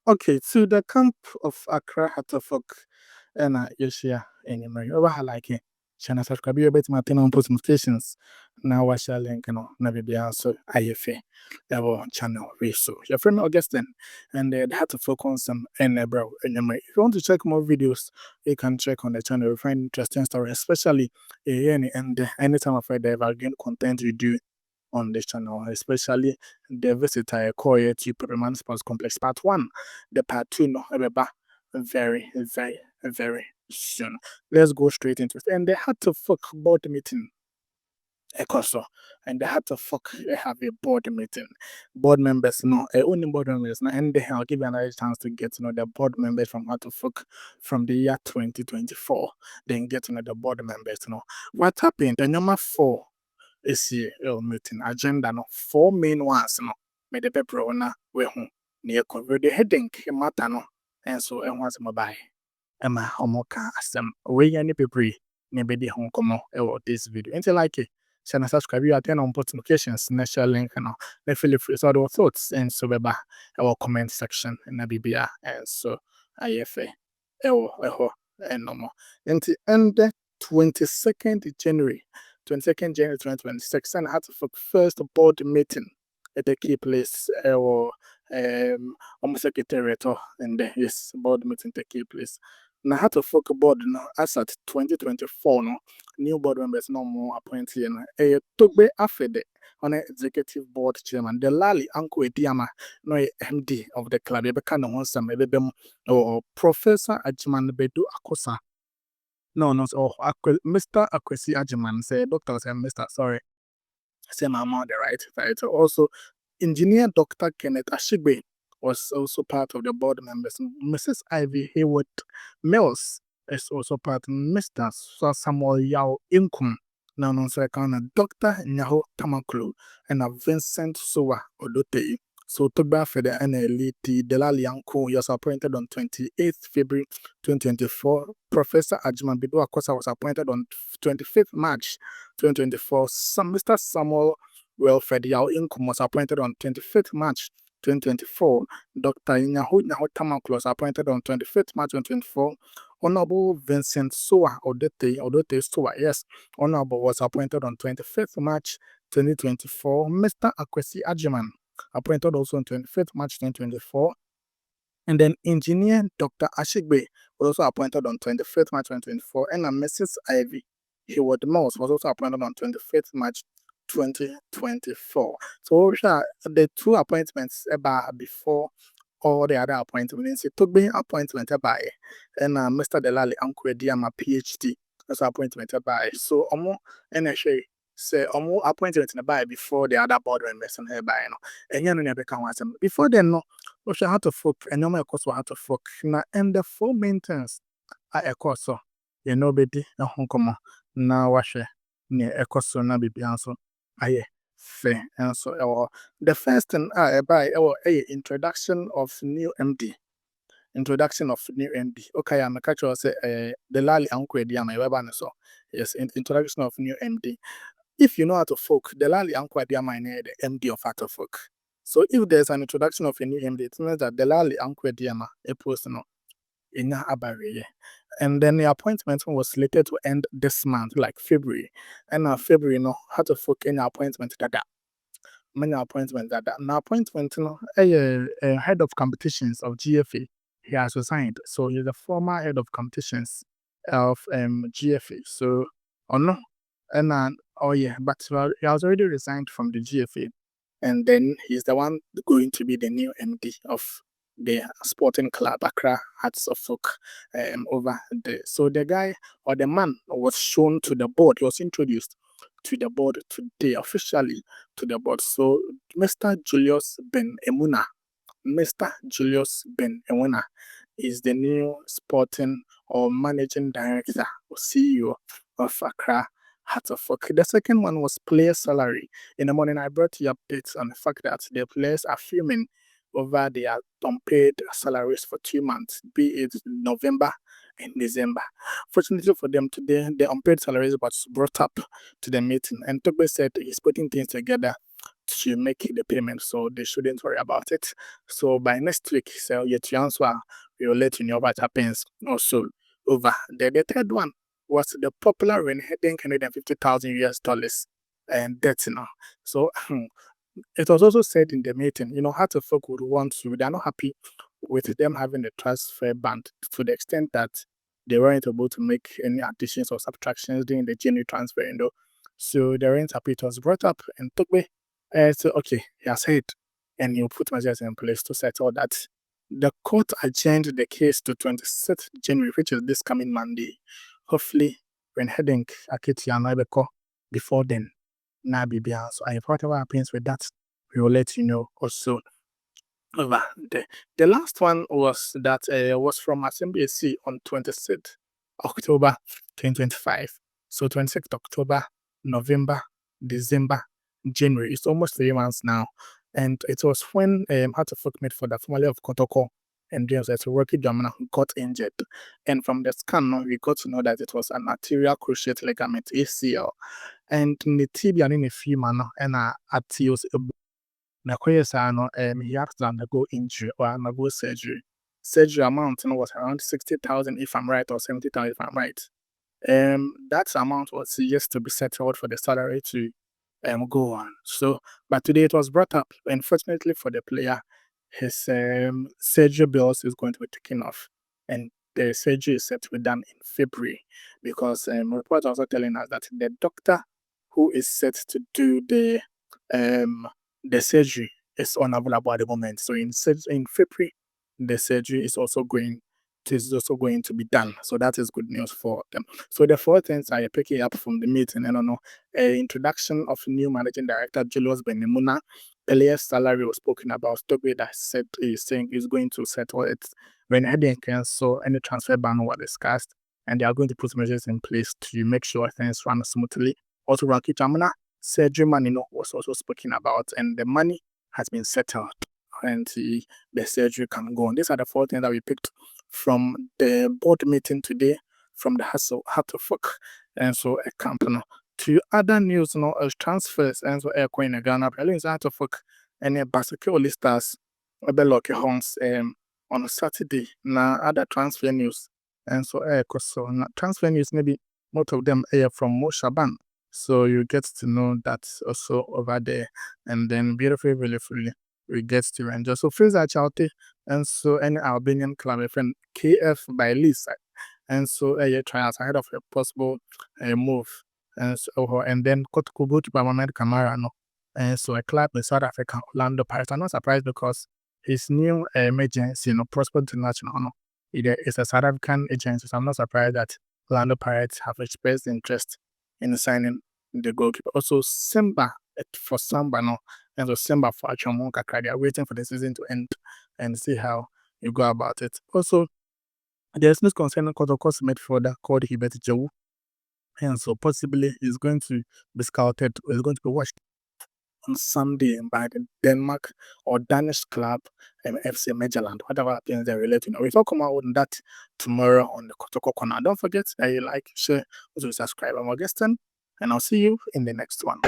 Okay, to the camp of Accra Hatterfuck and Yoshia anyway. Over like it. Shana subscribe you bit my thing on post notifications. Now I shall link never be also IFA. Our channel we so your friend Augustine and the Hatterfuck on some and bro anyway. If you want to check more videos, you can check on the channel. You find interesting stories, especially any and anytime of the evergreen content we do on this channel, especially the visitor core to Permanent Sports Complex Part 1. The Part 2 no remember very, very, very soon. Let's go straight into it. And they had to fuck board meeting. Ekoso. And they had to have a board meeting. Board members, no, only board members, no, and I'll give you another chance to get to know the board members from how to fuck from the year 2024. Then get to know the board members, no. What happened? The number 4 is here meeting agenda no 4 main ones no me de pepro na we ho na cover the heading matter no and so e ho asem bai ema omoka asem we ya ni pepre ne be di ho komo e this video until like it channel subscribe you attend on post notifications na share link no na feel free so your thoughts and so beba our comment section na bibia and so ifa and no more until and the 22nd January 2026, and had for first board meeting at the key place or secretariat and yes board meeting take place. Now had to focus board now as at 2024 no new board members no more appointed and a Togbe Afede on a executive board chairman the Lali Uncle Ediama no MD of the club Rebecca no some or Professor Ajman Bedu Akosa. No, no, so Mr. Akwesi Ajiman said, Doctor said, Mr. Sorry, say my mom the right title. Also, Engineer Dr. Kenneth Ashigbe was also part of the board members. Mrs. Ivy Hayward Mills is also part. Mr. Samuel Yao Inkum, now known as Dr. Nyaho Tamaklu, and Vincent Sowa Odote. So Togbe for the NLT Delali Yanko was appointed on 28th February 2024. Professor Ajman Bidu Akosa was appointed on 25th March 2024. Mr. Samuel Wilfred Yao Inkum was appointed on 25th March 2024. Dr. Nyaho Tamaklo was appointed on 25th March 2024. Honorable Vincent Sowa Odote Sowa, yes, Honorable was appointed on 25th March 2024. Mr. Akwesi Ajiman appointed also on 25th March 2024. And then Engineer Dr. Ashigbe was also appointed on 25th March 2024. And Mrs. Ivy Hayward Mills was also appointed on 25th March 2024. So the two appointments about before all the other appointments. It took me appointment by and Mr. Delali Uncle Diama PhD as appointment by. So and say appointment in the by before the other board members and her by no. And you never can once before then no. We should have to folk and no course we have to folk now and the full maintenance a course so you know baby na home come now wash near a course so na be answer aye fair and so the first thing by a introduction of new MD. Introduction of new MD. Okay, I'm a catcher say the Lali Uncle Diama Webana so yes, introduction of new MD. If you know how to folk, the Lali Uncle Diama the MD of how to folk. So if there's an introduction of a new MD, it means that the Lali Uncle Diama a person in Abari. And then the appointment was slated to end this month, like February. And February, no, how to folk any appointment that many appointments that now appointment a head of competitions of GFA he has resigned. So he's the former head of competitions of GFA. So no and oh yeah, but he has already resigned from the GFA. And then he's the one going to be the new MD of the sporting club Accra Hearts of Oak over there. So the guy or the man was shown to the board. He was introduced to the board today officially to the board. So Mr. Julius Ben Emuna, Mr. Julius Ben Emuna is the new sporting or managing director or CEO of Accra Hearts of Oak. The second one was player salary. In the morning, I brought you updates on the fact that the players are filming over their unpaid salaries for 2 months, be it November and December. Fortunately for them today, the unpaid salaries was brought up to the meeting, and Togbe said he's putting things together to make the payment, so they shouldn't worry about it. So by next week, so your transfer, we will let you know what happens also over there. The third one was the popular Rene heading $150,000 and debt now. So it was also said in the meeting, how the folk would want to, they're not happy with them having the transfer ban to the extent that they weren't able to make any additions or subtractions during the January transfer window. So they weren't happy. It was brought up and Togbe said, okay, he has said, and he'll put measures in place to settle that. The court adjourned the case to 26th January, which is this coming Monday. Hopefully, when heading Akiti and Ibeko before then, na BBR. So whatever happens with that, we will let you know also over there. The last one was that was from Assembly C on 26th October 2025. So 26th October, November, December, January. It's almost 3 months now. And it was when Hartefok made for the family of Kotoko and there was a rookie Dwamena who got injured. And from the scan, we got to know that it was an arterial cruciate ligament, ACL. And the tibia in a few man and atios na he had to undergo injury or undergo surgery. Surgery amount was around 60,000 if I'm right, or 70,000 if I'm right. That amount was just to be settled for the salary to go on. So, but today it was brought up. Unfortunately for the player, his surgery bills is going to be taken off, and the surgery is set to be done in February, because reports also telling us that the doctor who is set to do the surgery is unavailable at the moment. So in February, the surgery is also going to be done. So that is good news for them. So the four things I pick up from the meeting, I don't know, introduction of new managing director Julius Benemuna. Earlier salary was spoken about. Togbe that is saying is going to settle it when heading so any transfer ban was discussed, and they are going to put measures in place to make sure things run smoothly. Also, Ranki Chamuna, surgery money was also spoken about, and the money has been settled, and the surgery can go on. These are the four things that we picked from the board meeting today from the Hartefok and so a company. To other news, as transfers and so air coin Ghana, Berlin's Hartefok and a basketball listers, Beloki Horns on Saturday. Now other transfer news and so air so transfer news, maybe most of them are from Moshaban. So you get to know that also over there, and then beautifully we get to Ranger. So Fraser Chauti and so any Albanian club, a friend KF by Lisa, and so trials ahead of a possible move, and so and then Kotkubut by Mohamed Kamara, no, and so a club in South Africa, Orlando Pirates. I'm not surprised because his new agency, Prosper International, no, it is a South African agency. So I'm not surprised that Orlando Pirates have expressed interest in signing the goalkeeper. Also, Simba for Samba, no, and so Simba for Achomonka. They are waiting for the season to end and see how you go about it. Also, there's news concerning Kotoko's midfielder called Hibert Joe, and so possibly he's going to be scouted, or he's going to be watched on Sunday by the Denmark or Danish club FC Midtjylland, whatever happens they're related. We'll talk about that tomorrow on the Kotoko Corner. Don't forget that you like, share, also subscribe. I'm Augustin, and I'll see you in the next one.